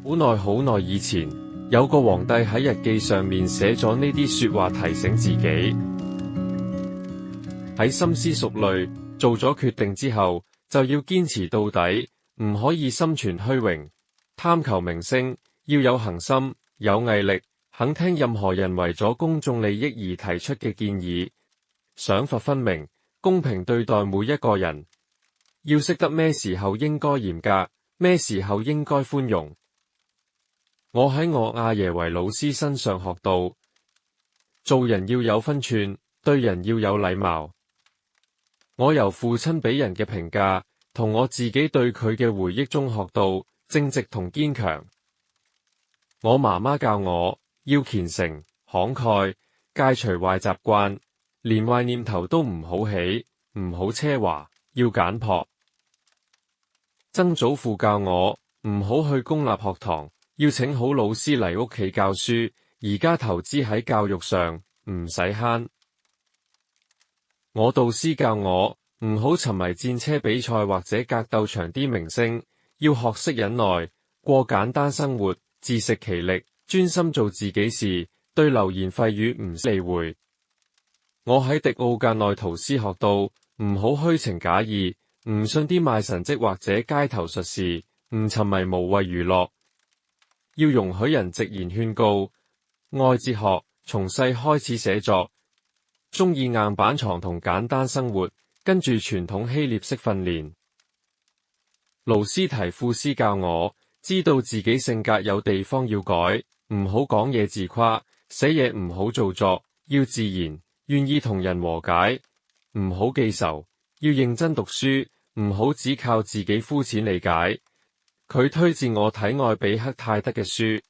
好耐以前，有個皇帝喺日記上面寫咗呢啲說話，提醒自己喺深思熟慮做咗決定之後，就要堅持到底，唔可以心存虛榮，貪求名聲，要有恒心，有毅力，肯聽任何人為咗公眾利益而提出嘅建議，賞罰分明，公平對待每一個人，要識得咩時候應該嚴格，咩時候應該寬容。我喺我阿爺為老師身上學到，做人要有分寸，對人要有禮貌。我由父親俾人嘅評價，同我自己對佢嘅回憶中學到正直同堅強。我媽媽教我要虔誠、慷慨，戒除壞習慣，連壞念頭都唔好起，唔好奢華，要簡樸。曾祖父教我唔好去公立學堂，要請好老師嚟屋企教書，而家投資喺教育上，唔使慳。我導師教我唔好沉迷戰車比賽或者格鬥場啲明星，要學識忍耐，過簡單生活，自食其力，專心做自己事，對流言蜚語唔理會。我喺迪奧格內圖斯學到唔好虛情假意，唔信啲賣神蹟或者街頭術士，唔沉迷無謂娛樂，要容許人直言勸告，愛哲學，從細開始寫作，鍾意硬板床同簡單生活，跟住傳統希臘式訓練。盧斯提庫斯教我知道自己性格有地方要改，唔好講嘢自誇，寫嘢唔好做作，要自然，願意同人和解，唔好記仇，要認真讀書，唔好只靠自己膚淺理解。佢推薦我睇愛比克泰德嘅書。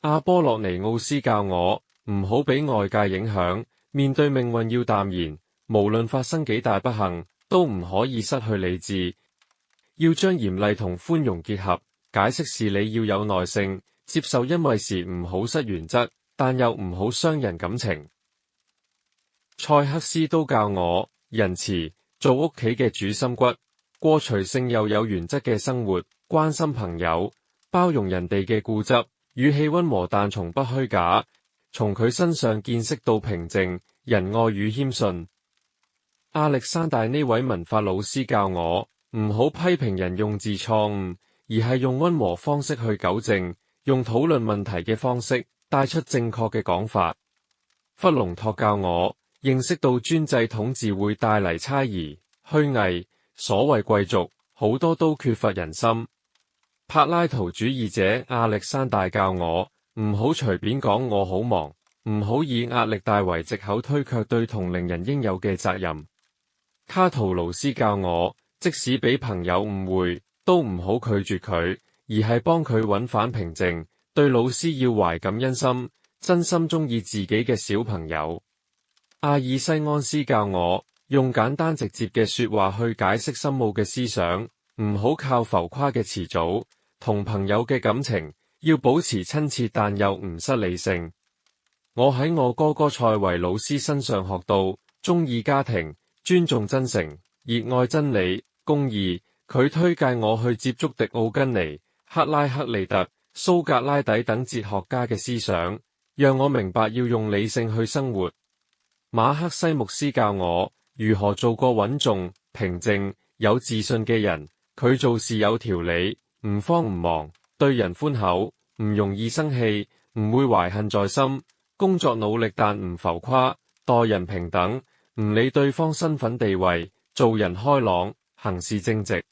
阿波洛尼奧斯教我唔好俾外界影響，面對命運要淡然，無論發生幾大不幸，都唔可以失去理智，要將嚴厲同寬容結合，解釋事理要有耐性，接受因為時唔好失原則，但又唔好傷人感情。塞克斯都教我仁慈，做屋企嘅主心骨，過隨性又有原則嘅生活，關心朋友，包容人哋嘅固執，語氣溫和但從不虛假。從佢身上見識到平靜、仁愛與謙遜。亞歷山大呢位文法老師教我唔好批評人用字錯誤，而係用溫和方式去糾正，用討論問題嘅方式帶出正確嘅講法。弗隆托教我認識到專制統治會帶嚟猜疑、虛偽，所謂貴族好多都缺乏人心。柏拉圖主義者亞歷山大教我唔好隨便講我好忙，唔好以壓力大為藉口推卻對同齡人應有嘅責任。卡圖勞斯教我，即使俾朋友誤會，都唔好拒絕佢，而係幫佢揾返平靜。對老師要懷感恩心，真心鍾意自己嘅小朋友。阿爾西安斯教我用簡單直接嘅說話去解釋深奧嘅思想，唔好靠浮誇嘅詞組。同朋友嘅感情要保持親切，但又唔失理性。我喺我哥哥塞維老師身上學到鍾意家庭、尊重真誠、熱愛真理、公義。佢推介我去接觸迪奧根尼、克拉克利特、蘇格拉底等哲學家嘅思想，讓我明白要用理性去生活。馬克西姆斯教我如何做個穩重、平靜、有自信嘅人。佢做事有條理，唔慌唔忙，對人寬厚，唔容易生氣，唔會懷恨在心，工作努力但唔浮誇，待人平等，唔理對方身份地位，做人開朗，行事正直。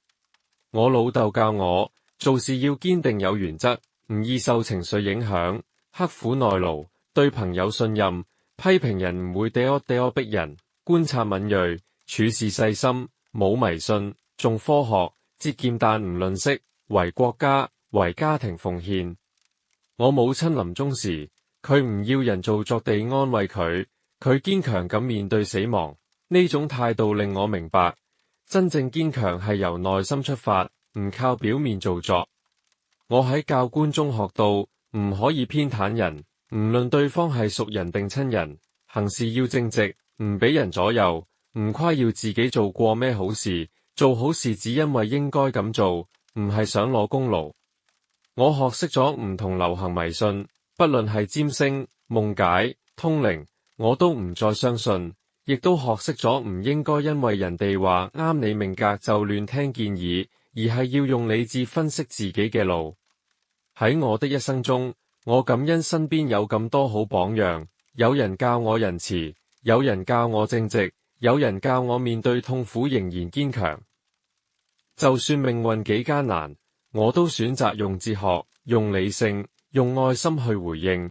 我老豆教我做事要堅定有原則，唔易受情緒影響，刻苦耐勞，對朋友信任，批評人唔會嗲逼人，觀察敏銳，處事細心，冇迷信，重科學，節儉但唔吝嗇，為國家為家庭奉獻。我母親臨終時，佢唔要人做作地安慰佢，佢堅強咁面對死亡。呢種態度令我明白，真正堅強係由內心出發，唔靠表面做作。我喺教官中學到，唔可以偏袒人，唔論對方係熟人定親人，行事要正直，唔俾人左右，唔誇耀自己做過咩好事，做好事只因為應該咁做，唔係想攞功勞。我學識咗唔同流行迷信，不論係占星、夢解、通靈，我都唔再相信，亦都學識咗唔應該因為人哋話啱你命格就亂聽建議，而係要用理智分析自己嘅路。喺我的一生中，我感恩身邊有咁多好榜樣，有人教我仁慈，有人教我正直，有人教我面對痛苦仍然堅強。就算命運幾艱難，我都選擇用哲學、用理性、用愛心去回應。